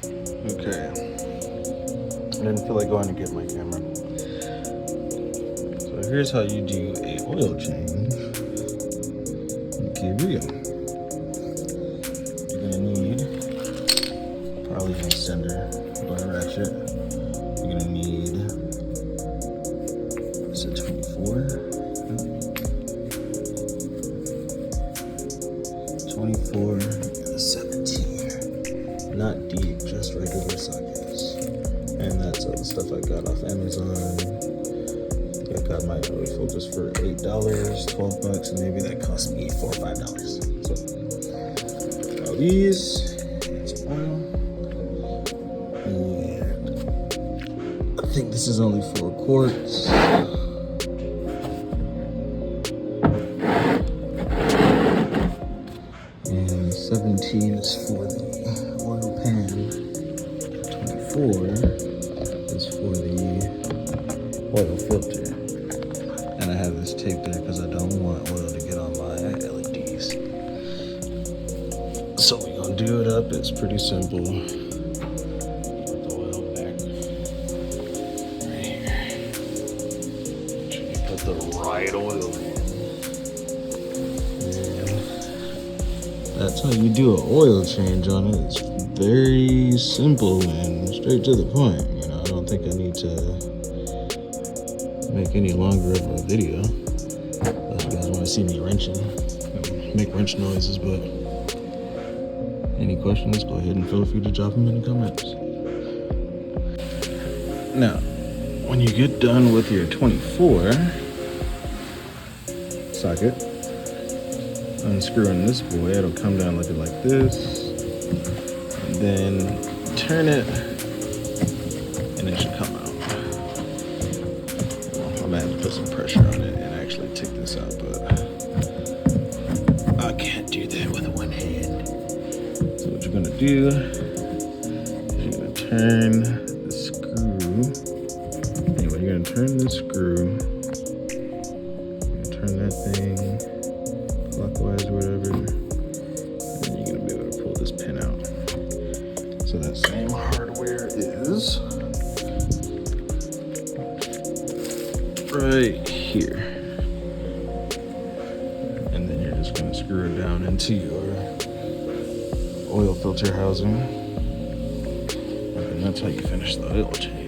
Okay. I didn't feel like going to get my camera. So here's how you do a oil change. Okay, real. You're gonna need probably an extender or a ratchet. You're gonna need, is it 24? 24 and a 17. Not deep, just regular sockets. And that's all the stuff I got off Amazon. I think I got my oil filters for $8, $12, and maybe that cost me $4 or $5. So all these, it's oil. And I think this is only 4 quarts. And 17 is for the oil pan. 24 is for the oil filter. And I have this tape there because I don't want oil to get on my LEDs. So we're gonna do it up. It's pretty simple. Put the oil back right here. Make sure you put the right oil in. That's how you do an oil change on it. It's very simple and straight to the point. You know, I don't think I need to make any longer of a video. Unless you guys want to see me wrenching, make wrench noises. But any questions, go ahead and feel free to drop them in the comments. Now, when you get done with your 24 socket, unscrewing this boy, it'll come down looking like this, and then turn it, and it should come out. Well, I'm gonna have to put some pressure on it and actually take this out, but I can't do that with one hand. So what you're gonna do is you're gonna turn the screw. Anyway, you're gonna turn the screw. You're gonna turn that thing clockwise or whatever, and then you're gonna be able to pull this pin out. So that same hardware is right here, and then you're just gonna screw it down into your oil filter housing, and that's how you finish the oil change.